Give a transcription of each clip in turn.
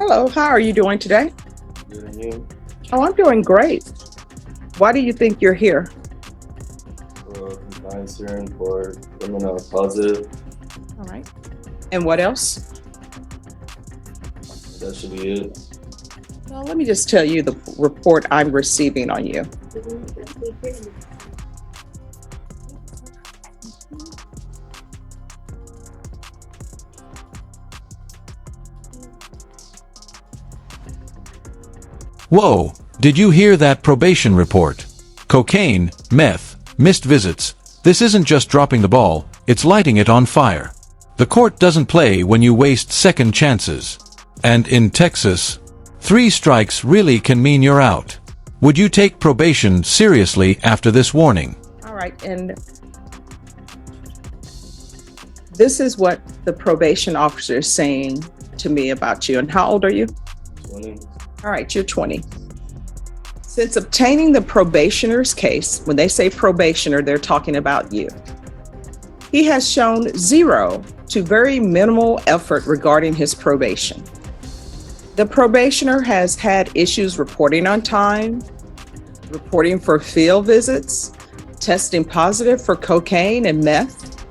Hello, how are you doing today? Good and you? Oh, I'm doing great. Why do you think you're here? For compliance hearing for criminal positive. All right. And what else? That should be it. Well, let me just tell you the report I'm receiving on you. Whoa, did you hear that probation report? Cocaine, meth, missed visits. This isn't just dropping the ball, it's lighting it on fire. The court doesn't play when you waste second chances. And in Texas, 3 strikes really can mean you're out. Would you take probation seriously after this warning? All right. And this is what the probation officer is saying to me about you. And how old are you? 20. All right, you're 20. Since obtaining the probationer's case, when they say probationer, they're talking about you. He has shown 0 to very minimal effort regarding his probation. The probationer has had issues reporting on time, reporting for field visits, testing positive for cocaine and meth,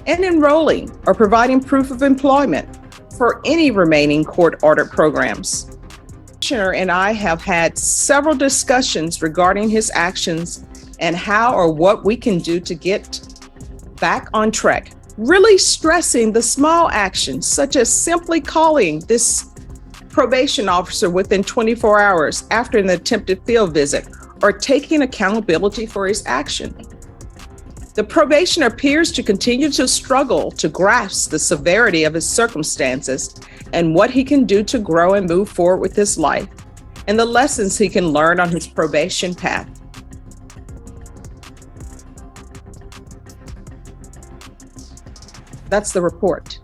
and enrolling or providing proof of employment for any remaining court-ordered programs. Commissioner and I have had several discussions regarding his actions and how or what we can do to get back on track, really stressing the small actions, such as simply calling this probation officer within 24 hours after an attempted field visit or taking accountability for his action. The probation appears to continue to struggle to grasp the severity of his circumstances and what he can do to grow and move forward with his life and the lessons he can learn on his probation path. That's the report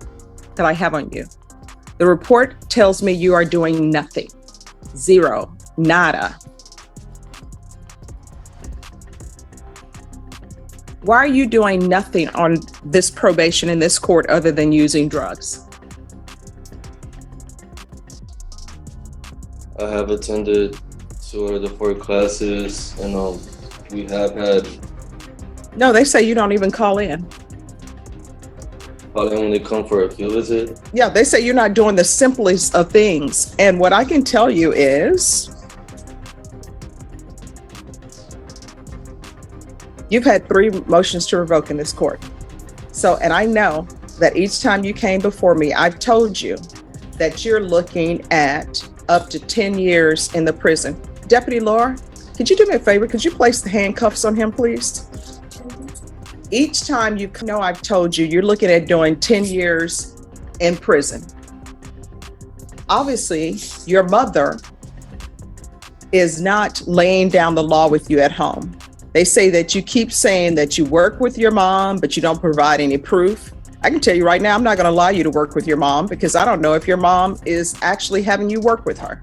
that I have on you. The report tells me you are doing nothing. 0, nada. Why are you doing nothing on this probation in this court other than using drugs? I have attended 2 out of the 4 classes, and we have had No, they say you don't even call in. probably only come for a field visit. Yeah, they say you're not doing the simplest of things. And what I can tell you is you've had 3 motions to revoke in this court. So, and I know that each time you came before me, I've told you that you're looking at up to 10 years in the prison. Deputy Laura, could you do me a favor? Could you place the handcuffs on him, please? Each time you know, I've told you, you're looking at doing 10 years in prison. Obviously, your mother is not laying down the law with you at home. They say that you keep saying that you work with your mom, but you don't provide any proof. I can tell you right now, I'm not going to allow you to work with your mom because I don't know if your mom is actually having you work with her.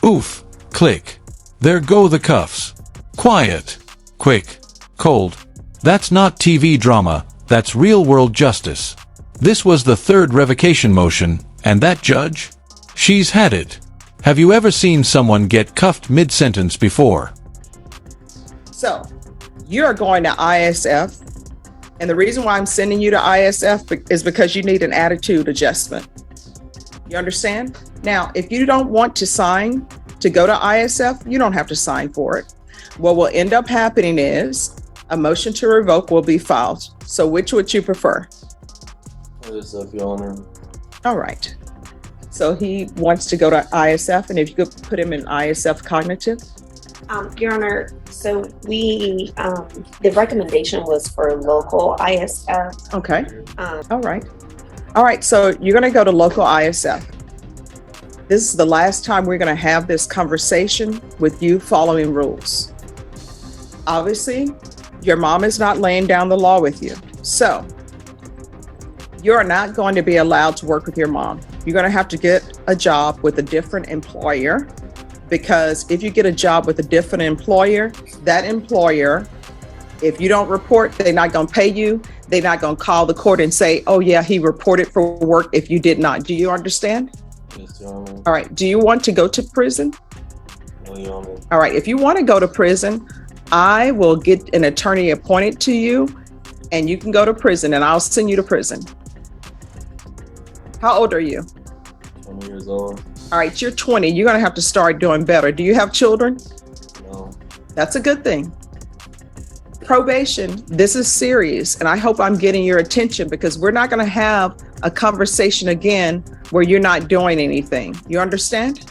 Oof, click. There go the cuffs. Quiet. Quick. Cold. That's not TV drama, that's real-world justice. This was the 3rd revocation motion, and that judge? She's had it. Have you ever seen someone get cuffed mid-sentence before? So, you're going to ISF, and the reason why I'm sending you to ISF is because you need an attitude adjustment. You understand? Now, if you don't want to sign to go to ISF, you don't have to sign for it. What will end up happening is a motion to revoke will be filed. So which would you prefer? ISF, Your Honor. All right. So he wants to go to ISF, and if you could put him in ISF cognitive. Your Honor, so the recommendation was for local ISF. Okay. All right. All right. So you're going to go to local ISF. This is the last time we're going to have this conversation with you following rules. Obviously, your mom is not laying down the law with you. So you're not going to be allowed to work with your mom. You're going to have to get a job with a different employer, because if you get a job with a different employer, that employer, if you don't report, they're not going to pay you. They're not going to call the court and say, oh yeah, he reported for work if you did not. Do you understand? Yes, Your Honor. All right. Do you want to go to prison? No, Your Honor. All right. If you want to go to prison, I will get an attorney appointed to you and you can go to prison and I'll send you to prison. How old are you? 20 years old. All right. You're 20. You're going to have to start doing better. Do you have children? No. That's a good thing. Probation, this is serious, and I hope I'm getting your attention because we're not going to have a conversation again where you're not doing anything. You understand?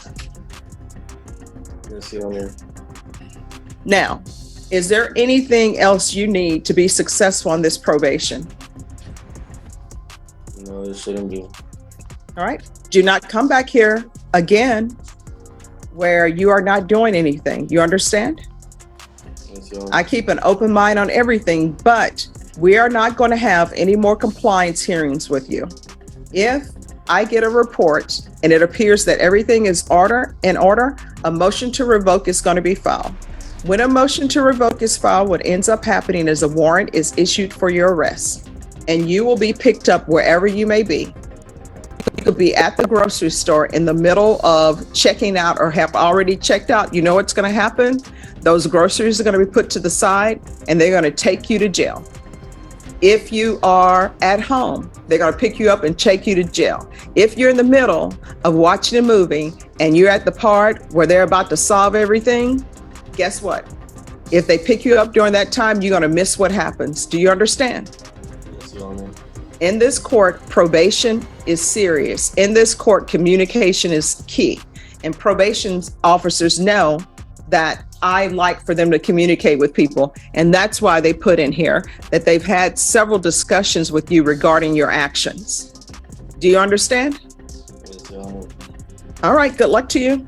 Yes, Your Honor. Now, is there anything else you need to be successful on this probation? No, it shouldn't be. All right. Do not come back here again where you are not doing anything. You understand? Yes, Your Honor. I keep an open mind on everything, but we are not going to have any more compliance hearings with you. If I get a report and it appears that everything is in order, a motion to revoke is going to be filed. When a motion to revoke is filed, what ends up happening is a warrant is issued for your arrest, and you will be picked up wherever you may be. You could be at the grocery store in the middle of checking out or have already checked out. You know what's going to happen? Those groceries are going to be put to the side and they're going to take you to jail. If you are at home, they're going to pick you up and take you to jail. If you're in the middle of watching a movie and you're at the part where they're about to solve everything, guess what? If they pick you up during that time, you're going to miss what happens. Do you understand? Yes, Your Honor. In this court, probation is serious. In this court, communication is key. And probation officers know that I like for them to communicate with people. And that's why they put in here that they've had several discussions with you regarding your actions. Do you understand? Yes, Your Honor. All right, good luck to you.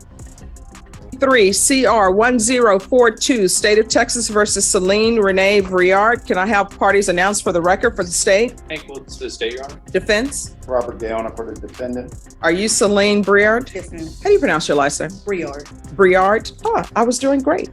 3 CR 1042, State of Texas versus Celine Renee Briard. Can I have parties announced for the record for the state? Equal to the state, Your Honor. Defense? Robert Gaona for the defendant. Are you Celine Briard? Yes, ma'am. How do you pronounce your last name? Briard. Briard? Oh, I was doing great.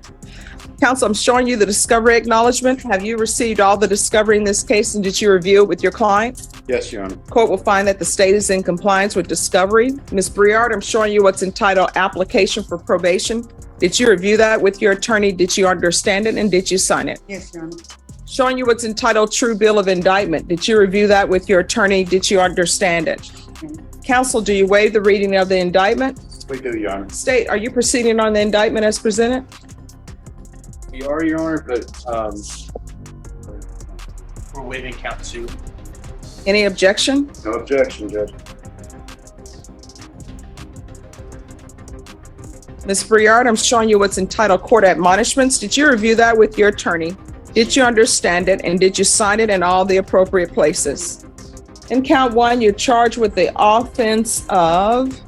Counsel, I'm showing you the discovery acknowledgement. Have you received all the discovery in this case and did you review it with your client? Yes, Your Honor. Court will find that the state is in compliance with discovery. Ms. Briard, I'm showing you what's entitled application for probation. Did you review that with your attorney? Did you understand it and did you sign it? Yes, Your Honor. Showing you what's entitled true bill of indictment. Did you review that with your attorney? Did you understand it? Counsel, do you waive the reading of the indictment? We do, Your Honor. State, are you proceeding on the indictment as presented? We are, Your Honor, but We're waiving count 2. Any objection? no objection, Judge. Ms. Briard, I'm showing you what's entitled court admonishments. Did you review that with your attorney? Did you understand it and did you sign it in all the appropriate places? In count 1, you're charged with the offense of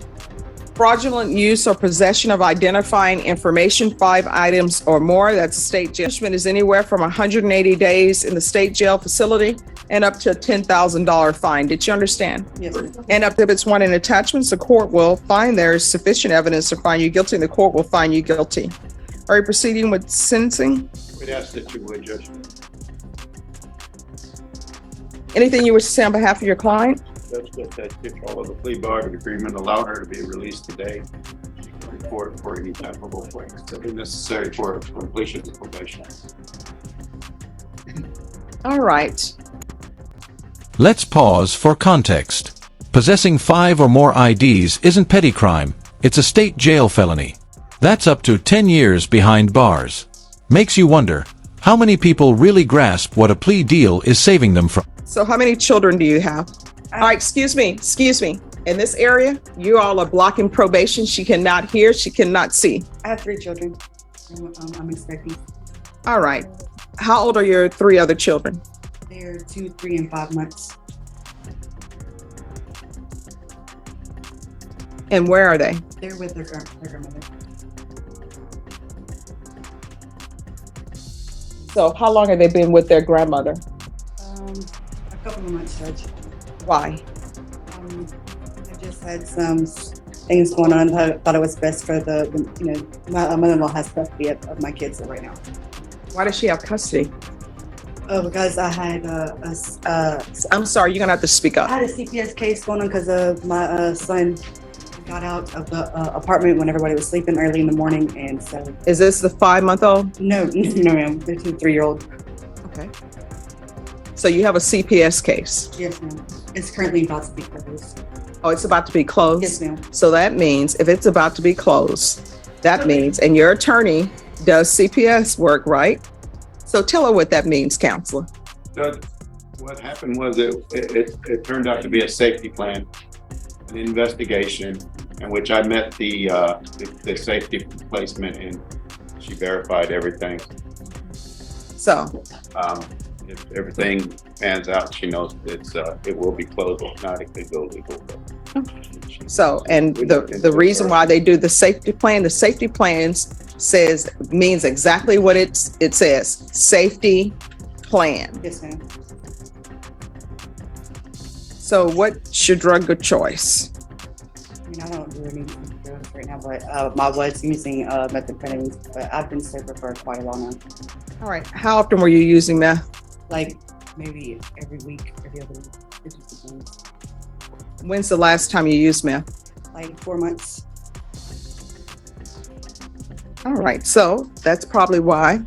fraudulent use or possession of identifying information, 5 items or more. That's a state jail. Punishment is anywhere from 180 days in the state jail facility and up to a $10,000 fine. Did you understand? Yes, ma'am. And exhibits 1 and attachments, the court will find there is sufficient evidence to find you guilty and the court will find you guilty. Are you proceeding with sentencing? We'd ask that you would, Judge. Anything you wish to say on behalf of your client? Judge, that control of the plea bargain agreement allowed her to be released today. She can report for any type of offense that be necessary for completion of probation. All right. Let's pause for context. Possessing 5 or more IDs isn't petty crime. It's a state jail felony. That's up to 10 years behind bars. Makes you wonder, how many people really grasp what a plea deal is saving them from? So how many children do you have? All right, excuse me. In this area, you all are blocking probation. She cannot hear, she cannot see. I have 3 children. I'm expecting. All right. How old are your 3 other children? They're 2, 3, and 5 months. And where are they? They're with their grandmother. So how long have they been with their grandmother? A couple of months, Judge. Why? I just had some things going on. I thought it was best for my mother-in-law has custody of my kids right now. Why does she have custody? Oh, because I had I'm sorry, you're gonna have to speak I up. had a CPS case going on because of my son got out of the apartment when everybody was sleeping early in the morning, and so Is this the 5-month-old? no, ma'am. The 3-year-old. Okay. So you have a CPS case. Yes, ma'am. It's currently about to be closed. Oh, it's about to be closed? Yes, ma'am. So that means if it's about to be closed, that means, and your attorney does CPS work, right? So tell her what that means, counselor. What happened was it turned out to be a safety plan, an investigation in which I met the safety placement, and she verified everything. So, If everything pans out, she knows it will be closed. If not, it could go legal. and the reason why they do the safety plans means exactly what it says, safety plan. Yes, ma'am. So what's your drug of choice? I mean, I don't do any drugs right now, but I was using methamphetamine, but I've been sober for quite a while now. All right. How often were you using meth? Like maybe every week, every other week. It just depends. When's the last time you used meth? Like 4 months. All right. So that's probably why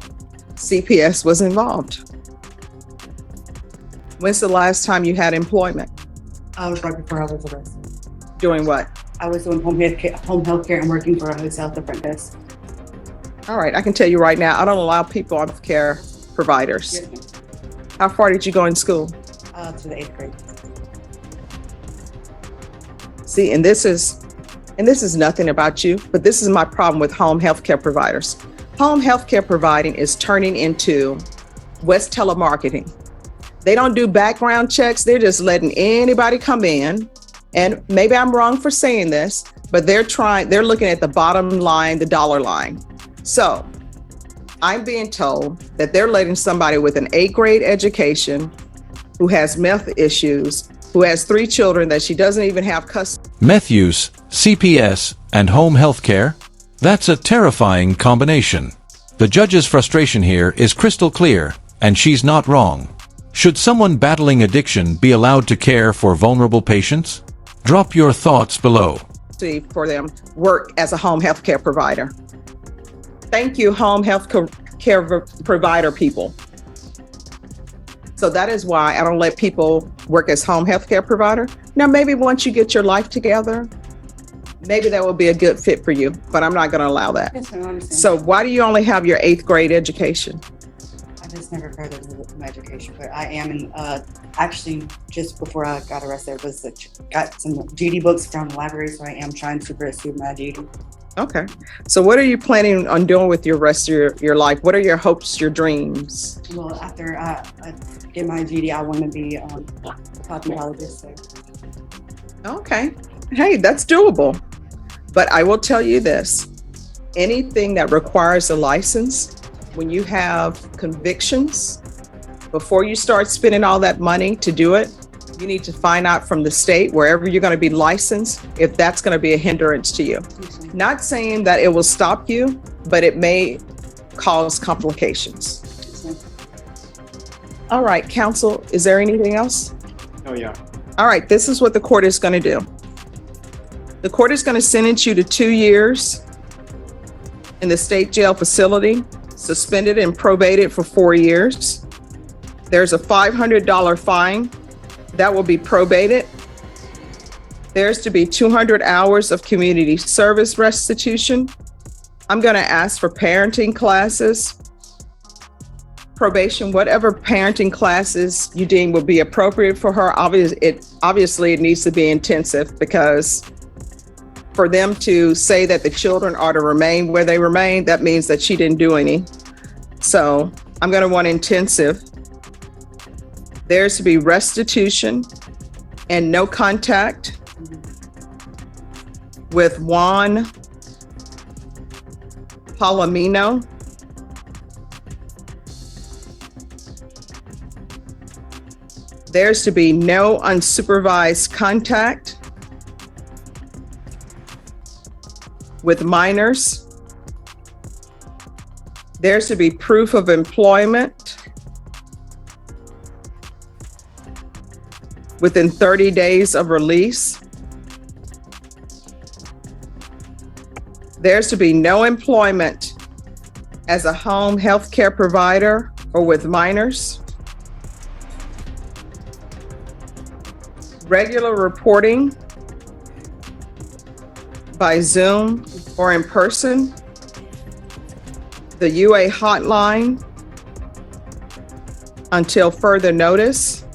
CPS was involved. When's the last time you had employment? I was right before I was arrested. Doing what? I was doing home health care and working for a hotel at the front desk. All right. I can tell you right now, I don't allow people on care providers. Yes, ma'am. How far did you go in school? To the 8th grade. See, and this is nothing about you, but this is my problem with home health care providers. Home health care providing is turning into West telemarketing. They don't do background checks. They're just letting anybody come in. And maybe I'm wrong for saying this, but they're looking at the bottom line, the dollar line. So I'm being told that they're letting somebody with an 8th grade education who has meth issues, who has 3 children that she doesn't even have custody. Meth use, CPS, and home health care? That's a terrifying combination. The judge's frustration here is crystal clear, and she's not wrong. Should someone battling addiction be allowed to care for vulnerable patients? Drop your thoughts below. For them work as a home health care provider. Thank you, home health care provider people. So that is why I don't let people work as home health care provider. Now, maybe once you get your life together, maybe that will be a good fit for you, but I'm not going to allow that. Yes, I understand. So why do you only have your 8th grade education? I just never furthered my education, but I am in, actually, just before I got arrested, got some GED books from the library, so I am trying to pursue my GED. Okay. So what are you planning on doing with your rest of your life? What are your hopes, your dreams? Well, after I get my GED, I want to be a cosmetologist. So. Okay. Hey, that's doable. But I will tell you this, anything that requires a license, when you have convictions, before you start spending all that money to do it, you need to find out from the state, wherever you're going to be licensed, if that's going to be a hindrance to you. Not saying that it will stop you, but it may cause complications. All right, counsel, is there anything else? Oh, yeah. All right, this is what the court is going to do. The court is going to sentence you to 2 years in the state jail facility, suspended and probated for 4 years. There's a $500 fine that will be probated. There's to be 200 hours of community service restitution. I'm going to ask for parenting classes, probation, whatever parenting classes you deem would be appropriate for her. Obviously, it needs to be intensive, because for them to say that the children are to remain where they remain, that means that she didn't do any. So I'm going to want intensive. There's to be restitution and no contact with Juan Palomino. There's to be no unsupervised contact with minors. There's to be proof of employment within 30 days of release. There's to be no employment as a home health care provider or with minors. Regular reporting by Zoom or in person. The UA hotline until further notice.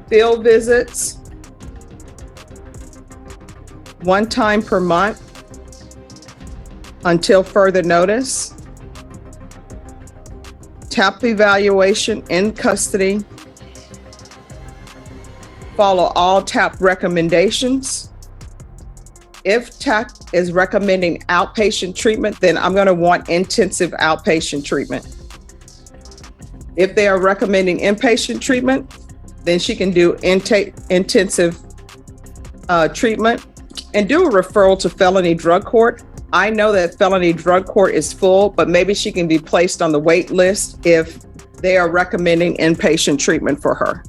Field visits, one time per month until further notice. TAP evaluation in custody. Follow all TAP recommendations. If TAP is recommending outpatient treatment, then I'm going to want intensive outpatient treatment. If they are recommending inpatient treatment, then she can do intensive treatment and do a referral to felony drug court. I know that felony drug court is full, but maybe she can be placed on the wait list if they are recommending inpatient treatment for her.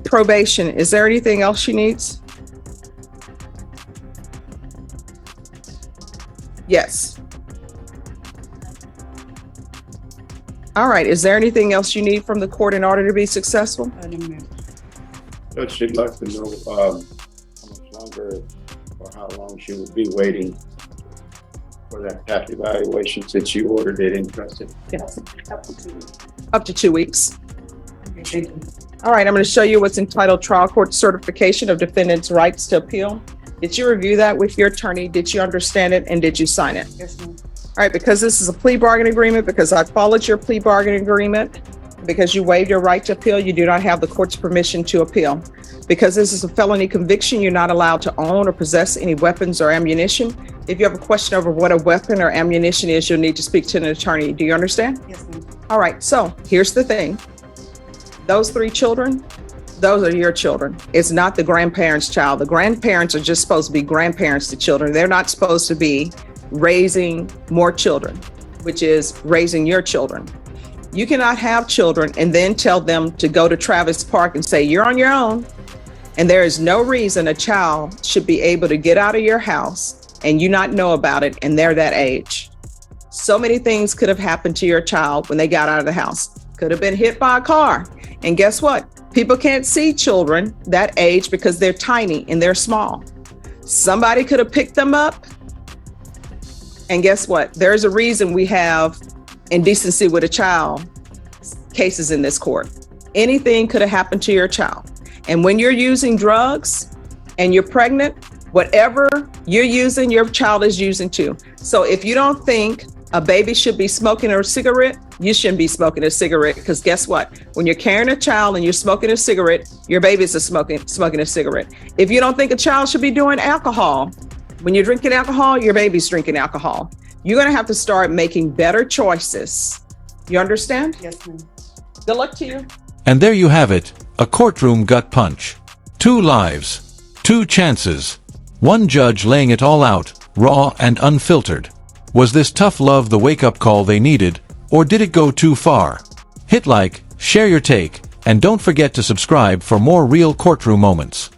Probation, is there anything else she needs? Yes. All right, is there anything else you need from the court in order to be successful? Judge, she'd like to know how much longer or how long she would be waiting for that TAP evaluation since you ordered it in custody. Yes. Up to 2 weeks. All right, I'm going to show you what's entitled Trial Court Certification of Defendant's Rights to Appeal. Did you review that with your attorney? Did you understand it and did you sign it? Yes, ma'am. All right, because this is a plea bargain agreement, because I followed your plea bargain agreement, because you waived your right to appeal, you do not have the court's permission to appeal. Because this is a felony conviction, you're not allowed to own or possess any weapons or ammunition. If you have a question over what a weapon or ammunition is, you'll need to speak to an attorney. Do you understand? Yes, ma'am. All right, so here's the thing. Those 3 children, those are your children. It's not the grandparents' child. The grandparents are just supposed to be grandparents to children. They're not supposed to be raising more children, which is raising your children. You cannot have children and then tell them to go to Travis Park and say, you're on your own. And there is no reason a child should be able to get out of your house and you not know about it, and they're that age. So many things could have happened to your child when they got out of the house. Could have been hit by a car. And guess what? People can't see children that age because they're tiny and they're small. Somebody could have picked them up. And guess what? There's a reason we have indecency with a child cases in this court. Anything could have happened to your child. And when you're using drugs and you're pregnant, whatever you're using, your child is using too. So if you don't think a baby should be smoking a cigarette, you shouldn't be smoking a cigarette, because guess what? When you're carrying a child and you're smoking a cigarette, your babies are smoking a cigarette. If you don't think a child should be doing alcohol, when you're drinking alcohol, your baby's drinking alcohol. You're going to have to start making better choices. You understand? Yes, ma'am. Good luck to you. And there you have it, a courtroom gut punch. 2 lives, 2 chances, 1 judge laying it all out, raw and unfiltered. Was this tough love the wake-up call they needed, or did it go too far? Hit like, share your take, and don't forget to subscribe for more real courtroom moments.